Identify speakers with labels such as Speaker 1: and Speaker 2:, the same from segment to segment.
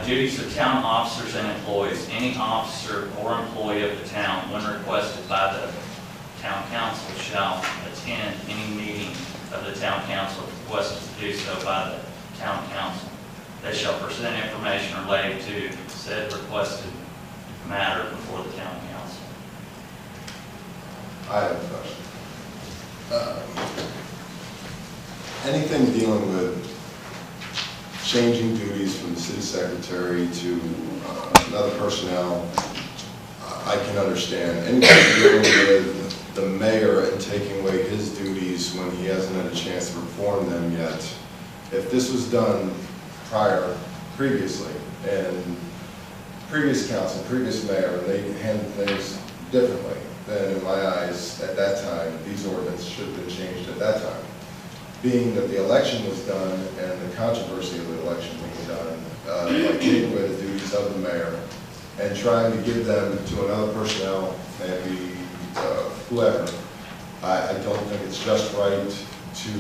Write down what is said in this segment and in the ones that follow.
Speaker 1: Duties of town officers and employees. Any officer or employee of the town, when requested by the town council, shall attend any meeting of the town council if requested to do so by the town council. They shall present information related to said requested matter before the town council.
Speaker 2: I have a question. Anything dealing with changing duties from the city secretary to another personnel, I can understand. Anything dealing with the mayor and taking away his duties when he hasn't had a chance to perform them yet, if this was done previously, and previous council, previous mayor, and they handled things differently, then in my eyes, at that time, these ordinances should have been changed at that time. Being that the election was done and the controversy of the election being done, by taking away the duties of the mayor and trying to give them to another personnel, maybe whoever, I don't think it's just right to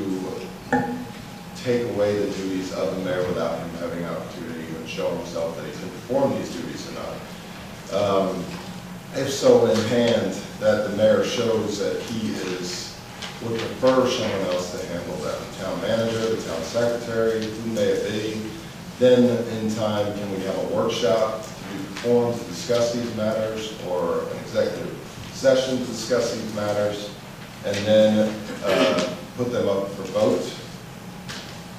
Speaker 2: take away the duties of the mayor without him having an opportunity to even show himself that he can perform these duties or not. If so in hand that the mayor shows that he would prefer someone else to handle that, the town manager, the town secretary, who may it be, then in time can we have a workshop to be performed to discuss these matters, or an executive session to discuss these matters, and then put them up for vote.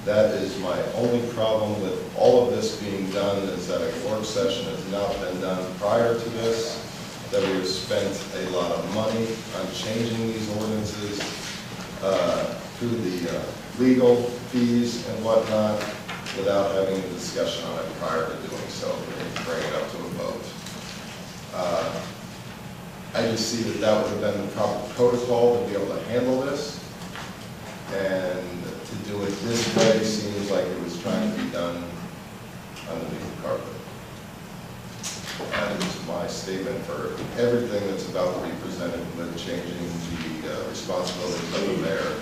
Speaker 2: That is my only problem with all of this being done, is that a work session has not been done prior to this, that we have spent a lot of money on changing these ordinances through the legal fees and whatnot, without having a discussion on it prior to doing so, and bring it up to a vote. I just see that that would have been the proper protocol to be able to handle this, and to do it this way seems like it was trying to be done underneath the carpet. That is my statement for everything that's about to be presented with changing the responsibilities of the mayor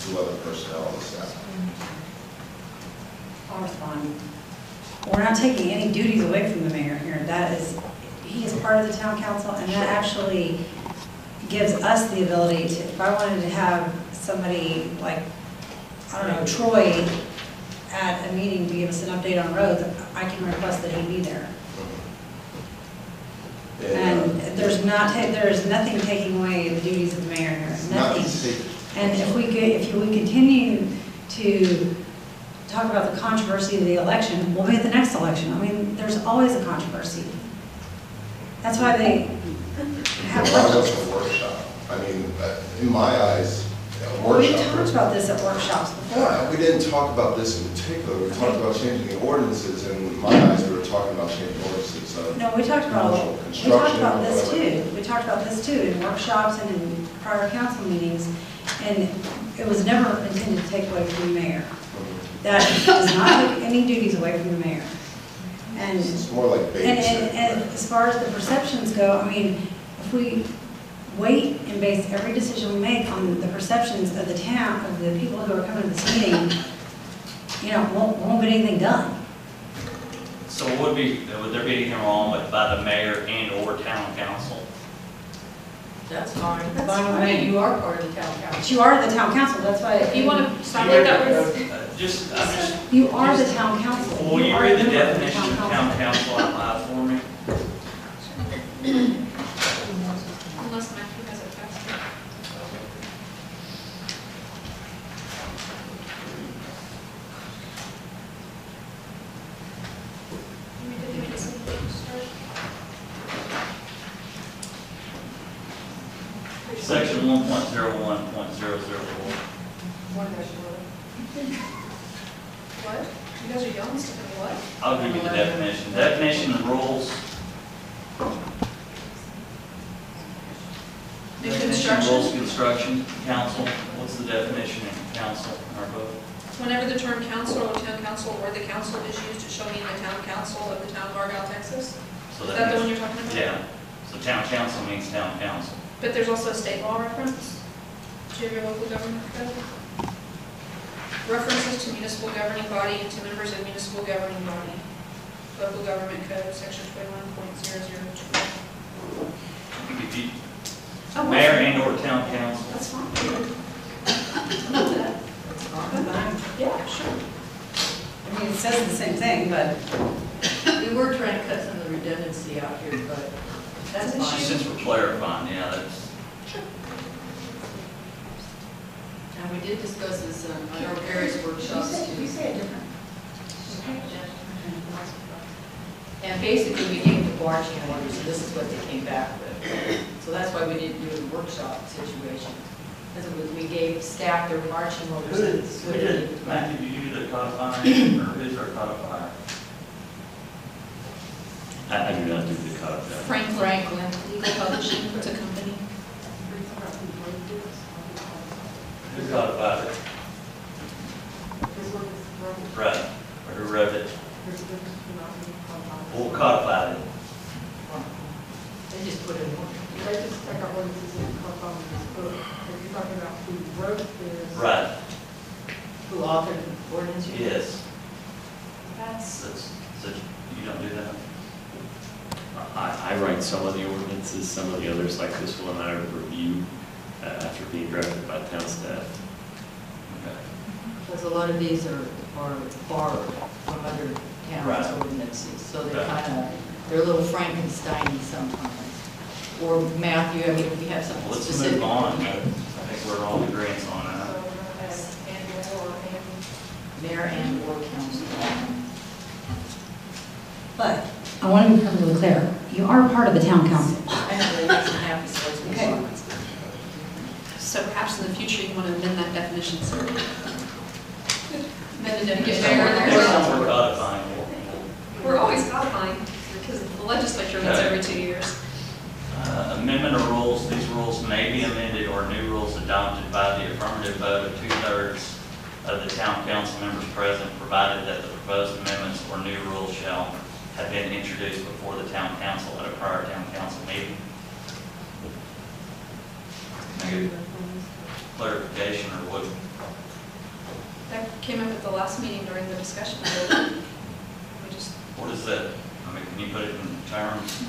Speaker 2: to other personnel on the staff.
Speaker 3: I'll respond. We're not taking any duties away from the mayor here. He is part of the town council, and that actually gives us the ability to, if I wanted to have somebody like, I don't know, Troy at a meeting to give us an update on roads, I can request that he be there. And there is nothing taking away the duties of the mayor here, nothing. And if we continue to talk about the controversy of the election, we'll be at the next election. I mean, there's always a controversy. That's why they have
Speaker 2: a workshop. I mean, in my eyes, a workshop.
Speaker 3: We talked about this at workshops before.
Speaker 2: We didn't talk about this in particular. We talked about changing the ordinances, and in my eyes, we were talking about changing ordinances.
Speaker 3: No, we talked about this too. We talked about this too in workshops and in prior council meetings, and it was never intended to take away from the mayor. That does not take any duties away from the mayor. And
Speaker 2: it's more like babysitting.
Speaker 3: And as far as the perceptions go, I mean, if we wait and base every decision we make on the perceptions of the town, of the people who are coming to this meeting, you know, won't get anything done.
Speaker 1: So would there be anything wrong with by the mayor and or town council?
Speaker 4: That's fine.
Speaker 3: That's fine.
Speaker 4: You are part of the town council.
Speaker 3: But you are the town council, that's why.
Speaker 4: If you want to sign like that with.
Speaker 3: You are the town council.
Speaker 1: Will you read the definition of town council out loud for me?
Speaker 4: Unless Matthew has it faster.
Speaker 1: Section 1.01.004.
Speaker 4: What? You guys are young, sticking what?
Speaker 1: I'll give you the definition. Definition of rules.
Speaker 4: New
Speaker 1: Definition of rules,
Speaker 4: construction.
Speaker 1: construction, council. What's the definition of council in our book?
Speaker 4: Whenever the term council or town council or the council is used, it shall mean the town council of the town of Argyle, Texas.
Speaker 1: So
Speaker 4: Is that the one you're talking about?
Speaker 1: Yeah. So town council means town council.
Speaker 4: But there's also a state law reference. Do you have your local government code? References to municipal governing body and to members of municipal governing body. Local Government Code, Section 21.002.
Speaker 1: If you,
Speaker 3: Oh,
Speaker 1: mayor and or town council,
Speaker 3: That's fine.
Speaker 4: Yeah, sure.
Speaker 3: I mean, it says the same thing, but
Speaker 5: We were trying to cut some of the redundancy out here, but that's fine.
Speaker 1: since we're clarifying, yeah, that's,
Speaker 5: And we did discuss this on our various workshops too.
Speaker 3: say it different.
Speaker 5: And basically, we gave the marching orders, so this is what they came back with. So that's why we didn't do a workshop situation. Because we gave staff their marching orders.
Speaker 1: who did, Matthew, did you do the codifying, or who's our codifier?
Speaker 6: I do not do the codification.
Speaker 5: Franklin.
Speaker 4: Legal Publishing, it's a company.
Speaker 1: Who codified it? Right, or who wrote it? Who codified it?
Speaker 5: They just put it in.
Speaker 7: They just take our ordinances and come from this book. If you're talking about who wrote this.
Speaker 1: Right,
Speaker 5: Who authored the ordinance?
Speaker 1: yes.
Speaker 3: That's,
Speaker 1: So you don't do that?
Speaker 6: I write some of the ordinances, some of the others, like this one, I review after being drafted by town staff.
Speaker 1: Okay.
Speaker 5: Because a lot of these are borrowed from other towns'
Speaker 1: Right.
Speaker 5: ordinances, so they
Speaker 1: Okay.
Speaker 5: kind of, they're a little Frankenstein-y sometimes. Or Matthew, I mean, if you have something
Speaker 1: Let's
Speaker 5: specific.
Speaker 1: move on. I think we're all in agreement on
Speaker 7: So
Speaker 1: that.
Speaker 7: we're gonna have and/or
Speaker 5: Mayor and or council.
Speaker 3: but I want to be perfectly clear. You are part of the town council.
Speaker 5: I know that makes me happy, so let's move
Speaker 3: Okay.
Speaker 5: on.
Speaker 4: So perhaps in the future, you want to amend that definition. Amended to get
Speaker 1: Next time
Speaker 4: mayor
Speaker 1: we're-
Speaker 4: and
Speaker 1: next time
Speaker 4: or.
Speaker 1: we're codifying,
Speaker 4: We're always codifying, because the legislature meets every 2 years.
Speaker 1: amendment of rules, these rules may be amended or new rules adopted by the affirmative vote of 2/3 of the town council members present, provided that the proposed amendments or new rules shall have been introduced before the town council at a prior town council meeting. Maybe clarification or what?
Speaker 4: That came up at the last meeting during the discussion. We just,
Speaker 1: What is that? I mean, can you put it in terms?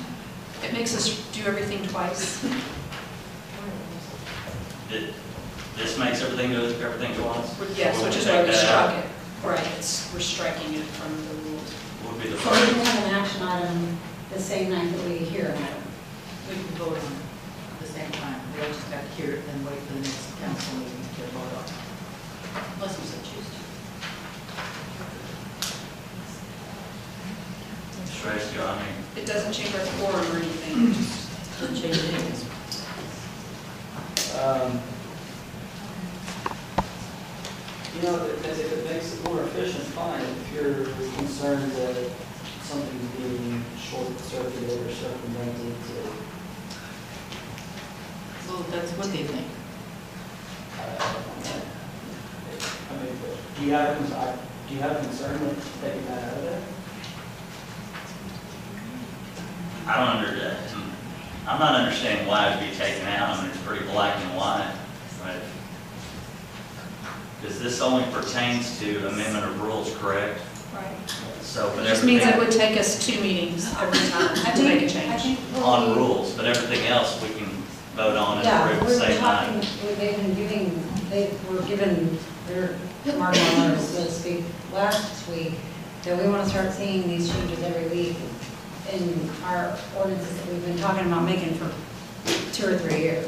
Speaker 4: it makes us do everything twice.
Speaker 1: This makes everything do everything twice?
Speaker 4: Yes,
Speaker 1: So
Speaker 4: which
Speaker 1: we'll
Speaker 4: is why
Speaker 1: take
Speaker 4: we
Speaker 1: that
Speaker 4: struck
Speaker 1: out?
Speaker 4: it. Right, we're striking it from the rules.
Speaker 1: What would be the
Speaker 3: So we can
Speaker 1: first?
Speaker 3: have an action item the same night that we hear an item.
Speaker 5: We can vote on it at the same time. We don't just have to hear it and wait for the next council meeting to vote on it. Unless we so choose to.
Speaker 1: Tracy, I mean,
Speaker 4: It doesn't change our quorum or anything, it just
Speaker 5: Doesn't change anything.
Speaker 8: You know, if it makes it more efficient, fine. If you're concerned that something's being short-circuited or circumvented,
Speaker 5: So that's what they think.
Speaker 8: I mean, do you have a concern with taking that out of there?
Speaker 1: I don't I'm not understanding why it'd be taken out. I mean, it's pretty black and white, right? Because this only pertains to amendment of rules, correct?
Speaker 4: right.
Speaker 1: So, but
Speaker 4: It just means it
Speaker 1: everything
Speaker 4: would take us 2 meetings every time
Speaker 3: I
Speaker 4: to make a
Speaker 3: think, I
Speaker 4: change.
Speaker 3: think we'll
Speaker 1: on
Speaker 3: be-
Speaker 1: rules, but everything else we can vote on and
Speaker 3: Yeah,
Speaker 1: approve
Speaker 3: we
Speaker 1: the
Speaker 3: were
Speaker 1: same
Speaker 3: talking,
Speaker 1: night.
Speaker 3: they've been giving, they were given their marching orders, so to speak, last week, that we want to start seeing these changes every week in our ordinances that we've been talking about making for 2 or 3 years.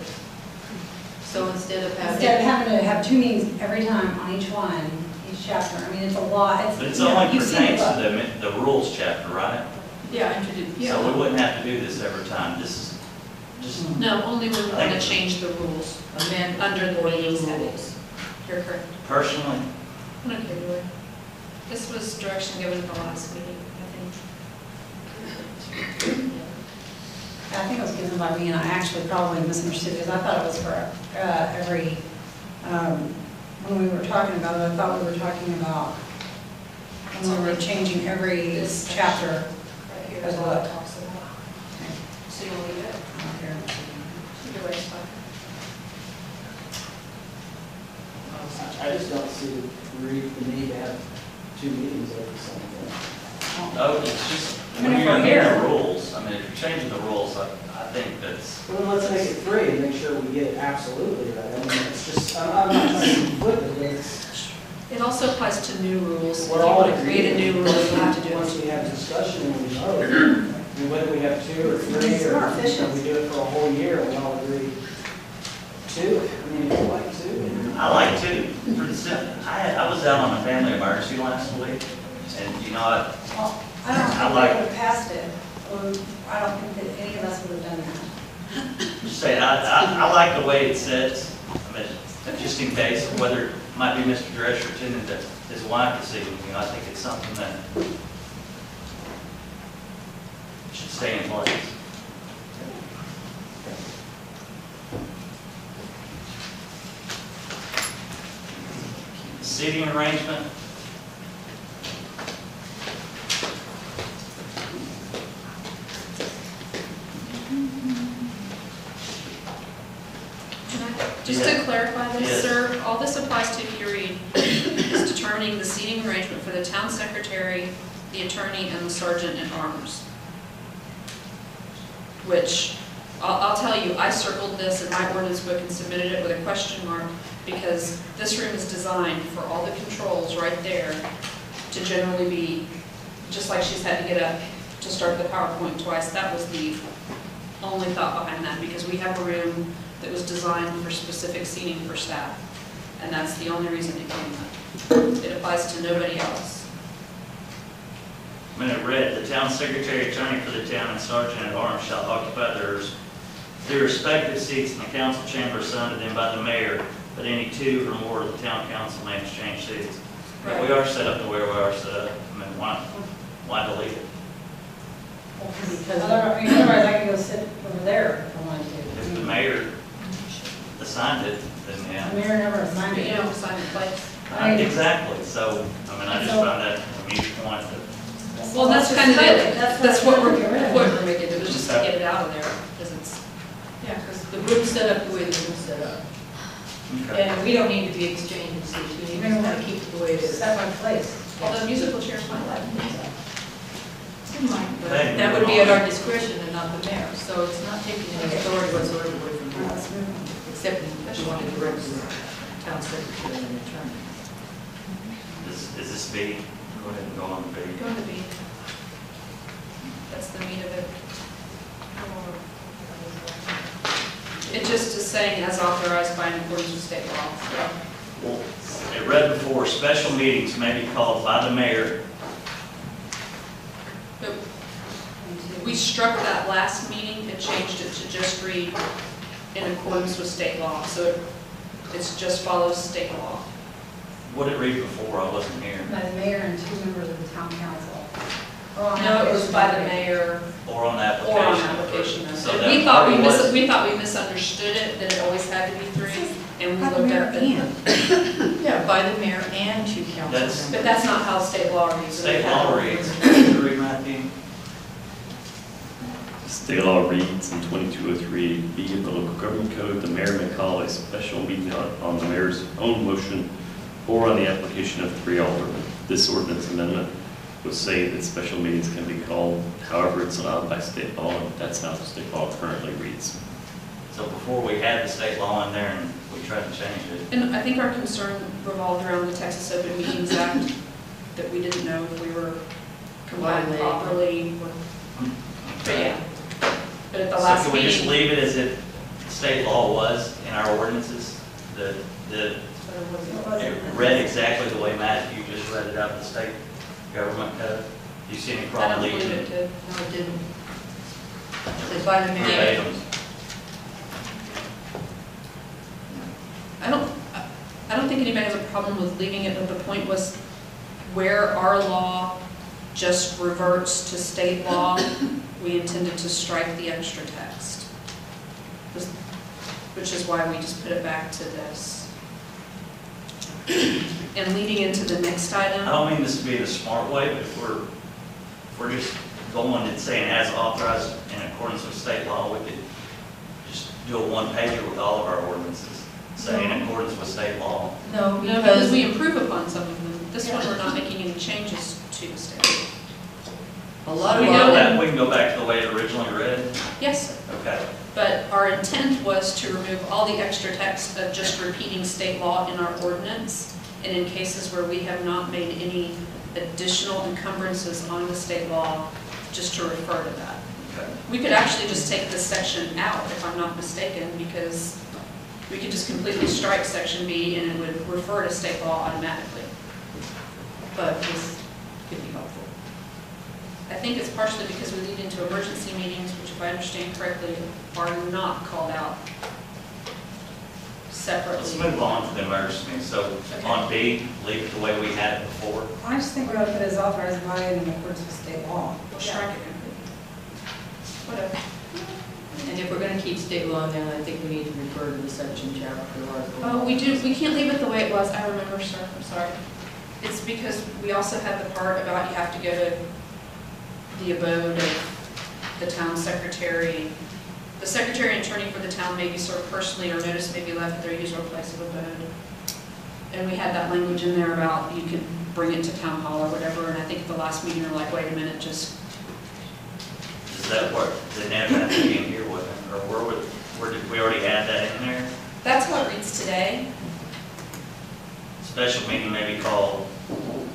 Speaker 5: So instead of having.
Speaker 3: Instead of having to have 2 meetings every time on each one, each chapter, I mean, it's a lot.
Speaker 1: But it's
Speaker 3: you know,
Speaker 1: only
Speaker 3: you've seen it,
Speaker 1: pertains
Speaker 3: but-
Speaker 1: to the rules chapter, right?
Speaker 5: Yeah, introduce.
Speaker 1: So we wouldn't have to do this every time. This is just,
Speaker 4: No, only when we want to change the rules
Speaker 5: Amend
Speaker 4: under the
Speaker 5: or
Speaker 4: meetings
Speaker 5: new
Speaker 4: headings. You're correct.
Speaker 1: personally,
Speaker 4: I'm okay with it. This was direction given at the last meeting, I think.
Speaker 3: I think it was given by me, and I actually probably misunderstood, because I thought it was for every, when we were talking about it, I thought we were talking about when we were changing every
Speaker 4: This
Speaker 3: chapter.
Speaker 4: Right here
Speaker 3: As
Speaker 4: is what
Speaker 3: what?
Speaker 4: it talks about. So you'll leave it? Either way, it's fine.
Speaker 8: I just don't see the need to have 2 meetings over something.
Speaker 1: Oh, it's just,
Speaker 3: I mean,
Speaker 1: when
Speaker 3: if
Speaker 1: you're
Speaker 3: we're
Speaker 1: amending
Speaker 3: here.
Speaker 1: the rules, I mean, if you're changing the rules, I think that's,
Speaker 8: Well, let's make it 3 and make sure we get it absolutely right. I mean, it's just, I'm not trying to flip it, but it's,
Speaker 4: It also applies to new rules. If you
Speaker 8: we're all.
Speaker 4: want to create a new rule, you'll have to do
Speaker 8: Once
Speaker 4: it.
Speaker 8: we have discussion and we vote, I mean, whether we have 2 or 3,
Speaker 3: It's more
Speaker 8: or
Speaker 3: efficient.
Speaker 8: we do it for a whole year, and we all agree 2. I mean, if you like 2.
Speaker 1: I like to, for the city. I was out on a family emergency last week, and you know,
Speaker 3: Well, I don't
Speaker 1: I
Speaker 3: think
Speaker 1: like-
Speaker 3: they would have passed it, or I don't think that any of us would have done that.
Speaker 1: just saying, I like the way it sits. I mean, just in case, whether it might be Mr. Drescher attending to his wife this evening, you know, I think it's something that should stay in place. Seating arrangement,
Speaker 4: Just to
Speaker 1: Yeah.
Speaker 4: clarify
Speaker 1: Yes.
Speaker 4: this, sir, all this applies to, if you read, is determining the seating arrangement for the town secretary, the attorney, and the sergeant at arms. Which, I'll tell you, I circled this in my ordinance book and submitted it with a question mark, because this room is designed for all the controls right there to generally be, just like she's had to get up to start the PowerPoint twice. That was the only thought behind that, because we have a room that was designed for specific seating for staff, and that's the only reason it came up. It applies to nobody else.
Speaker 1: when it read, the town secretary, attorney for the town, and sergeant at arms shall occupy their respective seats in the council chamber assigned to them by the mayor, but any 2 or more of the town council may exchange seats. But we are set up the way we are set up. I mean, why delete it?
Speaker 3: Otherwise, I could go sit over there if I wanted to.
Speaker 1: If the mayor assigned it, then
Speaker 3: The
Speaker 1: yeah.
Speaker 3: mayor never assigned
Speaker 4: But you
Speaker 3: it.
Speaker 4: don't assign the place.
Speaker 1: Exactly, so, I mean, I just found that a mute point that,
Speaker 4: Well, that's kind of it. That's what we're,
Speaker 3: Get rid of it.
Speaker 4: what we're making, it was just to get it out of there, because it's,
Speaker 5: Yeah, because the room's set up the way the room's set up.
Speaker 1: okay.
Speaker 5: And we don't need to be exchanging seats, we need to kind of keep it the way it is.
Speaker 3: Set my place.
Speaker 4: although musical chairs might like it.
Speaker 5: But that would be at our discretion and not the mayor, so it's not taking any authority whatsoever away from
Speaker 3: All right,
Speaker 5: you,
Speaker 3: let's move on.
Speaker 5: except if you want to direct the town secretary and attorney.
Speaker 1: Is this B? Go ahead and go on B.
Speaker 4: Go to B. That's the meat of it. It just is saying as authorized by in accordance with state law.
Speaker 1: Well, it read before, special meetings may be called by the mayor.
Speaker 4: But we struck that last meeting and changed it to just read in accordance with state law. So it's just follows state law.
Speaker 1: What did it read before? I wasn't here.
Speaker 3: By the mayor and 2 members of the town council. Or on
Speaker 4: No, it was
Speaker 3: application
Speaker 4: by the
Speaker 3: day.
Speaker 4: mayor
Speaker 1: Or on the
Speaker 4: or on
Speaker 1: application.
Speaker 4: application.
Speaker 1: So
Speaker 4: And
Speaker 1: that
Speaker 4: we thought
Speaker 1: probably was-
Speaker 4: we thought we misunderstood it, that it always had to be 3, and we
Speaker 3: By the
Speaker 4: looked
Speaker 3: mayor
Speaker 4: at it.
Speaker 3: and.
Speaker 5: Yeah, by the mayor and 2 council
Speaker 1: That's-
Speaker 5: members.
Speaker 4: But that's not how state law reads.
Speaker 1: State law reads, 3, Matthew.
Speaker 6: State law reads in 2203B of the local government code, the mayor may call a special meeting on the mayor's own motion or on the application of 3 aldermen. This ordinance amendment would say that special meetings can be called however it's allowed by state law, and that's how the state law currently reads.
Speaker 1: So before we had the state law in there and we tried to change it.
Speaker 4: And I think our concern revolved around the Texas Open Meetings Act, that we didn't know if we were complying
Speaker 5: Violating.
Speaker 4: properly. But yeah, but at the last
Speaker 1: So can we just
Speaker 4: meeting.
Speaker 1: leave it as if state law was in our ordinances? The, it read exactly the way Matthew just read it out of the state government code? Do you see any
Speaker 4: I don't
Speaker 1: problem
Speaker 4: believe
Speaker 1: leaving
Speaker 4: it
Speaker 1: it?
Speaker 4: did.
Speaker 5: No, it didn't. It says by the mayor.
Speaker 1: Verbatim?
Speaker 4: I don't think anybody has a problem with leaving it, but the point was where our law just reverts to state law, we intended to strike the extra text. Which is why we just put it back to this. And leading into the next
Speaker 1: I
Speaker 4: item,
Speaker 1: don't mean this to be the smart way, but if we're just going and saying as authorized in accordance with state law, we could just do a one-pager with all of our ordinances, saying in accordance with state law.
Speaker 5: No,
Speaker 4: no, because we improve upon some of them. This one, we're not making any changes to the state.
Speaker 5: A lot
Speaker 1: We
Speaker 5: of
Speaker 1: know
Speaker 5: our,
Speaker 1: that, we can go back to the way it originally read?
Speaker 4: Yes, sir.
Speaker 1: Okay.
Speaker 4: But our intent was to remove all the extra text of just repeating state law in our ordinance. And in cases where we have not made any additional encumbrances on the state law, just to refer to that.
Speaker 1: Okay.
Speaker 4: We could actually just take this section out, if I'm not mistaken, because we could just completely strike section B and it would refer to state law automatically.
Speaker 5: but this could be helpful.
Speaker 4: I think it's partially because we lead into emergency meetings, which if I understand correctly, are not called out separately.
Speaker 1: Let's move on to the emergency meeting. So on B, leave it the way we had it before.
Speaker 3: I just think we ought to put it as authorized by and in accordance with state law.
Speaker 4: We'll strike it completely. Whatever.
Speaker 5: And if we're gonna keep state law in there, I think we need to refer to the section, chapter, article.
Speaker 4: Oh, we can't leave it the way it was. I remember, sir, I'm sorry. It's because we also have the part about you have to go to the abode of the town secretary. The secretary and attorney for the town may be served personally, or notice may be left at their usual place of abode. And we had that language in there about you could bring it to town hall or whatever, and I think at the last meeting, we're like, wait a minute, just,
Speaker 1: Is that what, didn't have to be in here, wasn't it? Or where did we already add that in there?
Speaker 4: that's how it reads today.
Speaker 1: Special meeting may be called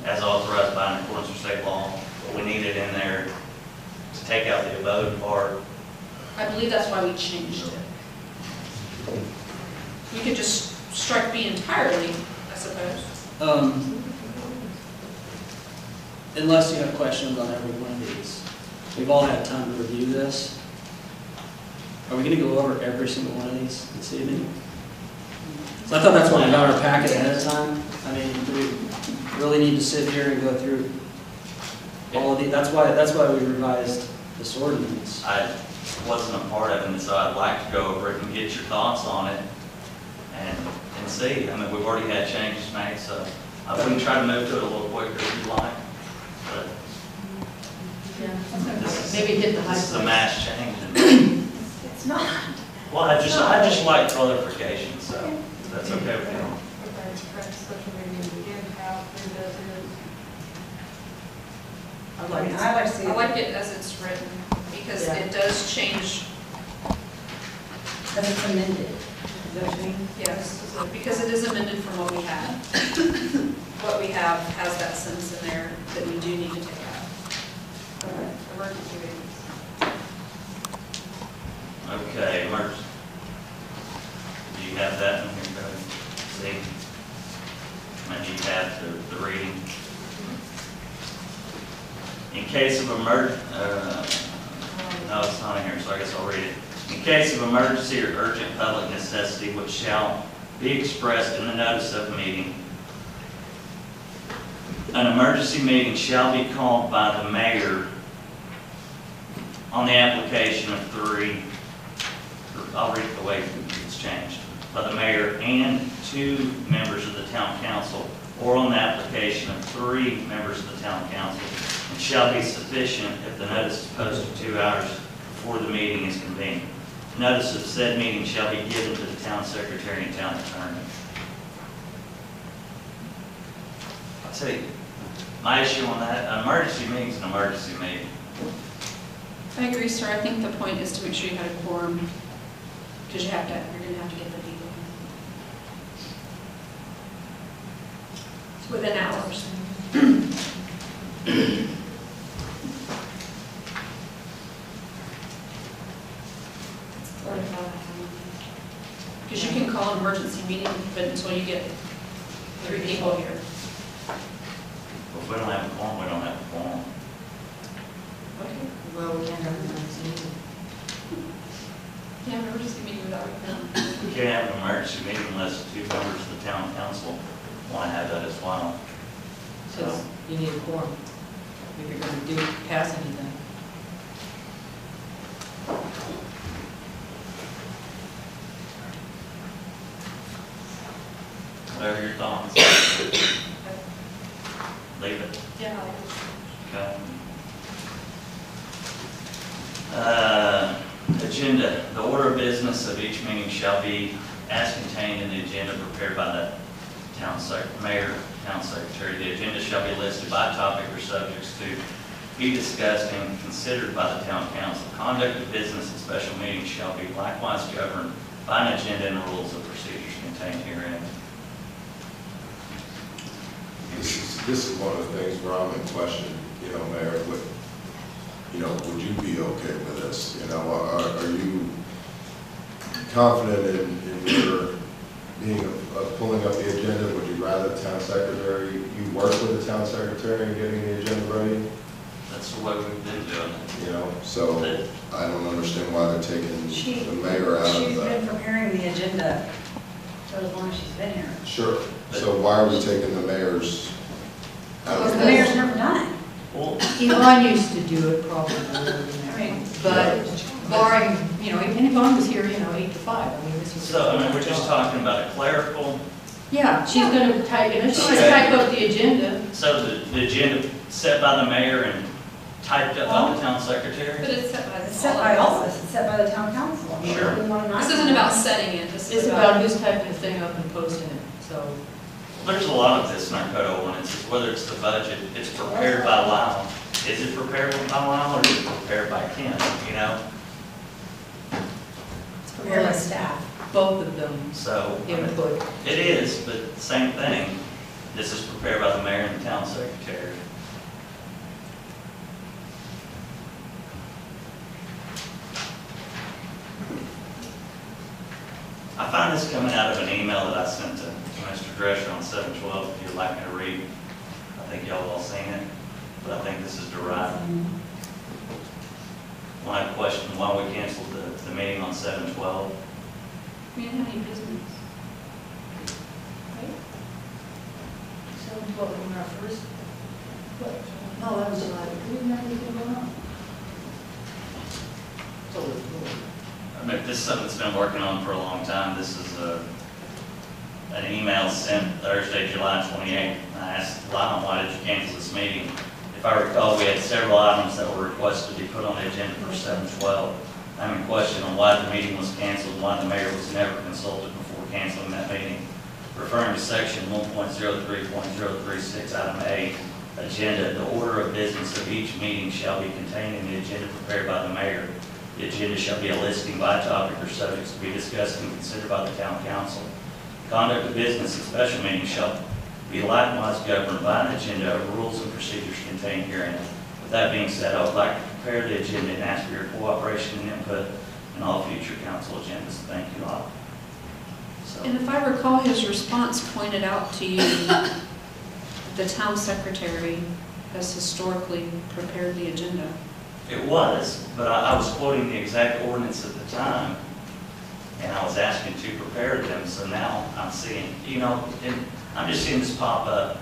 Speaker 1: as authorized by and in accordance with state law, but we need it in there to take out the abode part.
Speaker 4: I believe that's why we changed it. We could just strike B entirely, I suppose.
Speaker 9: Unless you have questions on every one of these. We've all had time to review this. Are we going to go over every single one of these this evening? So I thought that's why we got our packet ahead of time. I mean, do we really need to sit here and go through all of these? That's why we revised this ordinance.
Speaker 1: I wasn't a part of it, so I'd like to go over it and get your thoughts on it and see. I mean, we've already had changes made, so we can try to move to it a little quicker if you like. But this is,
Speaker 5: Maybe hit the high
Speaker 1: this is a
Speaker 5: points.
Speaker 1: mass change.
Speaker 3: It's not.
Speaker 1: Well, I just like clarification, so if that's okay with you.
Speaker 7: Okay, special meeting again, how, who does it?
Speaker 3: I mean, I like to see
Speaker 4: I
Speaker 3: it
Speaker 4: like it as it's written, because
Speaker 5: Yeah.
Speaker 4: it does change,
Speaker 3: as it's amended. Is that what you mean?
Speaker 4: yes, because it is amended from what we had. What we have has that sentence in there that we do need to take out.
Speaker 3: Okay.
Speaker 4: Emergency meetings.
Speaker 1: Okay, emergency. Do you have that in here, Cody? See? Maybe you have the reading. In case of no, it's not in here, so I guess I'll read it. In case of emergency or urgent public necessity, which shall be expressed in the notice of meeting, an emergency meeting shall be called by the mayor on the application of three, I'll read it the way it's changed, by the mayor and 2 members of the town council, or on the application of 3 members of the town council, and shall be sufficient if the notice is posted 2 hours before the meeting is convened. Notice of said meeting shall be given to the town secretary and town attorney. I'll tell you, my issue on that, an emergency meeting is an emergency meeting.
Speaker 4: I agree, sir. I think the point is to make sure you had a quorum, because you're gonna have to get the people. Within hours. Because you can call an emergency meeting, but until you get 3 people here.
Speaker 1: Well, if we don't have a quorum, we don't have a quorum.
Speaker 4: Okay.
Speaker 5: Well, we can't have an emergency meeting.
Speaker 4: Yeah, an emergency meeting without a quorum.
Speaker 1: We can't have an emergency meeting unless 2 members of the town council want to have that as well.
Speaker 5: Because you need a quorum if you're gonna pass anything.
Speaker 1: What are your thoughts? Leave it.
Speaker 4: Yeah.
Speaker 1: Okay. Agenda. The order of business of each meeting shall be as contained in the agenda prepared by the mayor, town secretary. The agenda shall be listed by topic or subjects to be discussed and considered by the town council. Conduct of business and special meetings shall be likewise governed by an agenda and rules of procedures contained herein.
Speaker 2: This is one of the things where I'm in question, you know, Mayor, would you be okay with this? You know, are you confident in your being pulling up the agenda? Would you rather the town secretary, you work with the town secretary in getting the agenda ready?
Speaker 1: That's the way we've been doing it.
Speaker 2: You know, so I don't understand why they're taking the mayor out of
Speaker 3: She's
Speaker 2: that.
Speaker 3: been preparing the agenda for as long as she's been here.
Speaker 2: Sure. So why are we taking the mayor's out
Speaker 3: Because
Speaker 2: of
Speaker 3: the mayor's never done it.
Speaker 1: Well,
Speaker 5: Yvonne used to do it probably,
Speaker 3: I mean,
Speaker 5: but barring, and Yvonne was here, 8 to 5, I mean, this was.
Speaker 1: so, I mean, we're just talking about a clerical,
Speaker 5: Yeah, she's gonna type, she's gonna type up the agenda.
Speaker 1: so the agenda set by the mayor and typed up by the town secretary?
Speaker 4: But it's set by the.
Speaker 3: It's set by all of us, it's set by the town council. I mean,
Speaker 1: Sure.
Speaker 3: we want to not-
Speaker 4: This isn't about setting it, this
Speaker 5: It's
Speaker 4: is
Speaker 5: about who's typing the thing up and posting it, so.
Speaker 1: There's a lot of this in our code ordinances, whether it's the budget, it's prepared by Lyle. Is it prepared by Lyle or is it prepared by Ken, you know?
Speaker 3: It's prepared by staff.
Speaker 5: Both of them
Speaker 1: So, I mean,
Speaker 5: input.
Speaker 1: it is, but same thing. This is prepared by the mayor and the town secretary. I find this coming out of an email that I sent to Mr. Drescher on 7/12, if you'd like me to read. I think y'all all seen it, but I think this is derived. When I questioned why we canceled the meeting on 7/12,
Speaker 4: We didn't have any business.
Speaker 5: So what, when our first,
Speaker 3: No, that was July.
Speaker 5: we didn't have anything going on. So,
Speaker 1: I mean, this is something that's been working on for a long time. This is an email sent Thursday, July 28th. I asked Lionel, why did you cancel this meeting? If I recall, we had several items that were requested to be put on the agenda for 7/12. I'm in question on why the meeting was canceled, and why the mayor was never consulted before canceling that meeting. Referring to section 1.03.036, item A, agenda, the order of business of each meeting shall be contained in the agenda prepared by the mayor. The agenda shall be a listing by topic or subjects to be discussed and considered by the town council. Conduct of business and special meetings shall be likewise governed by an agenda of rules and procedures contained herein. With that being said, I would like to prepare the agenda and ask for your cooperation and input in all future council agendas. Thank you all. So,
Speaker 4: And if I recall, his response pointed out to you, the town secretary has historically prepared the agenda.
Speaker 1: it was, but I was quoting the exact ordinance at the time, and I was asking to prepare them, so now I'm seeing, and I'm just seeing this pop up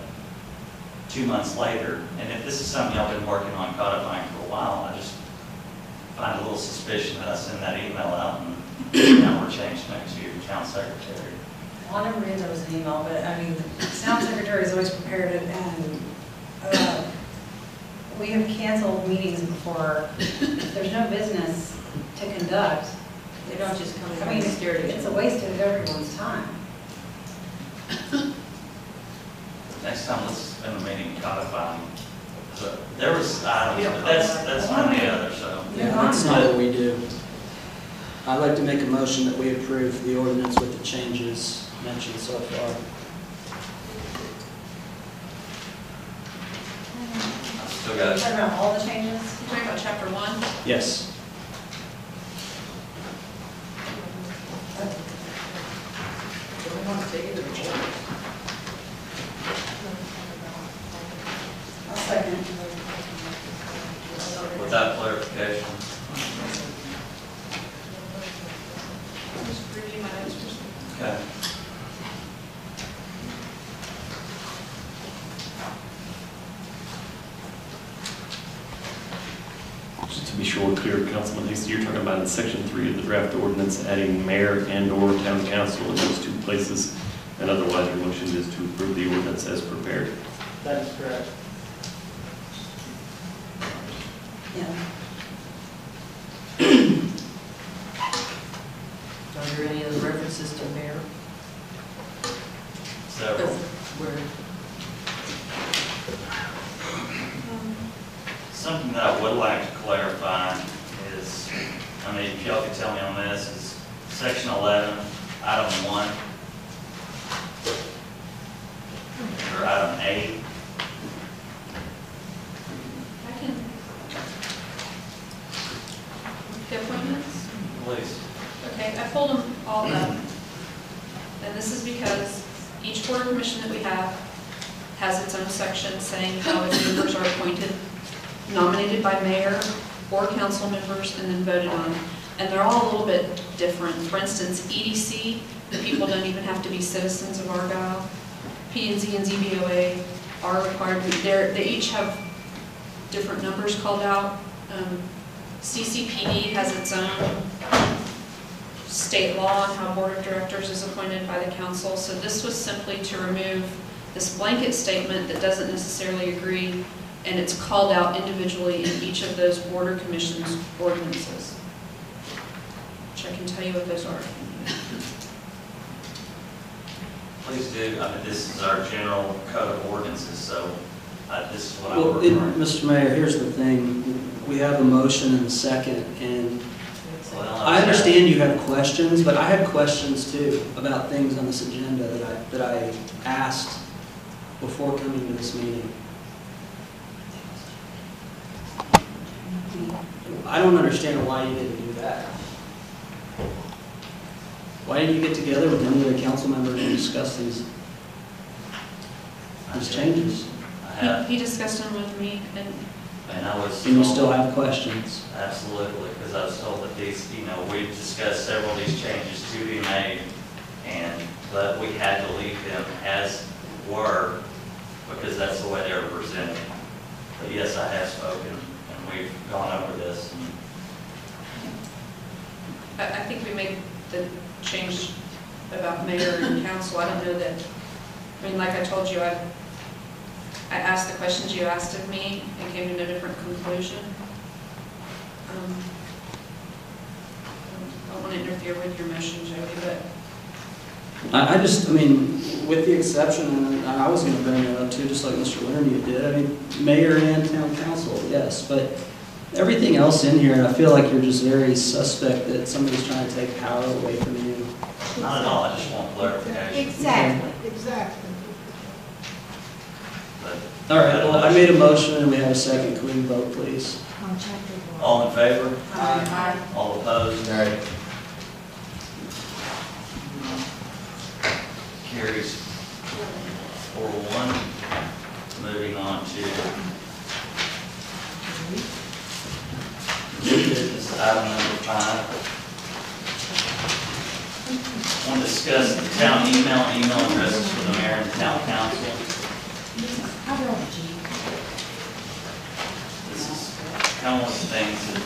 Speaker 1: 2 months later, and if this is something y'all been working on codifying for a while, I just find a little suspicion that I send that email out and now we're changed next to your town secretary.
Speaker 3: Well, I never knew there was an email, but I mean, the town secretary has always prepared it, and we have canceled meetings before. If there's no business to conduct,
Speaker 5: they don't just come in
Speaker 3: I mean,
Speaker 5: and stare at each
Speaker 3: it's a
Speaker 5: other.
Speaker 3: waste of everyone's time.
Speaker 1: Next time, let's spend a meeting codifying. So, there was items,
Speaker 5: You
Speaker 1: but
Speaker 5: don't
Speaker 1: that's not the other, so.
Speaker 3: Yeah,
Speaker 9: That's not what we do. I'd like to make a motion that we approve the ordinance with the changes mentioned so far.
Speaker 1: I still
Speaker 3: Are
Speaker 1: got
Speaker 3: you talking about all the changes?
Speaker 4: You're talking about chapter 1?
Speaker 9: Yes.
Speaker 5: So we want to take it or not?
Speaker 3: I'll second.
Speaker 1: without clarification.
Speaker 4: Just review my notes for a second.
Speaker 1: Okay.
Speaker 6: Just to be sure, clear, Councilman Hasty, you're talking about in section 3 of the draft ordinance, adding mayor and/or town council in those two places, and otherwise your motion is to approve the ordinance as prepared.
Speaker 8: That is correct.
Speaker 3: Yeah.
Speaker 5: Are there any other references to mayor?
Speaker 1: Several.
Speaker 5: Where,
Speaker 1: something that I would like to clarify is, I mean, if y'all could tell me on this, is section 11, item 1, or item 8.
Speaker 4: I can. The appointments?
Speaker 1: Please.
Speaker 4: Okay, I pulled them all up. And this is because each board or commission that we have has its own section saying how its members are appointed, nominated by mayor or council members, and then voted on. And they're all a little bit different. For instance, EDC, the people don't even have to be citizens of Argyle. P&Z and ZBOA are required, they each have different numbers called out. CCPD has its own state law on how board of directors is appointed by the council. So this was simply to remove this blanket statement that doesn't necessarily agree, and it's called out individually in each of those board or commission's ordinances, which I can tell you what those are.
Speaker 1: Please do. I mean, this is our general code of ordinances, so this is what I'm
Speaker 9: Well,
Speaker 1: referring to.
Speaker 9: Mr. Mayor, here's the thing. We have a motion and a second, and
Speaker 1: Well,
Speaker 9: I understand you have questions, but I had questions too about things on this agenda that I asked before coming to this meeting. I don't understand why you didn't do that. Why didn't you get together with any of the council members and discuss these changes?
Speaker 1: I have,
Speaker 4: He discussed them with me, and
Speaker 1: and I was.
Speaker 9: And you
Speaker 1: told-
Speaker 9: still have questions?
Speaker 1: Absolutely, because I was told that these, we discussed several of these changes to be made, but we had to leave them as were, because that's the way they were presented. But yes, I have spoken, and we've gone over this.
Speaker 4: I think we made the change about mayor and council. I don't know that, I mean, like I told you, I asked the questions you asked of me and came to a different conclusion. I don't want to interfere with your motion, Jody, but
Speaker 9: I mean, with the exception, and I was going to bring that up too, just like Mr. Lerner did, I mean, mayor and town council, yes, but everything else in here, I feel like you're just very suspect that somebody's trying to take power away from you.
Speaker 1: Not at all, I just want clarification.
Speaker 7: Exactly, exactly.
Speaker 1: But-
Speaker 9: All right, well, I made a motion and we have a second. Can we vote, please?
Speaker 1: All in favor?
Speaker 7: Aye.
Speaker 1: All opposed?
Speaker 2: Nay.
Speaker 1: Carries 4-1. Moving on to this is item number 5. I want to discuss the town email and email addresses for the mayor and town council. This is kind of one of the things that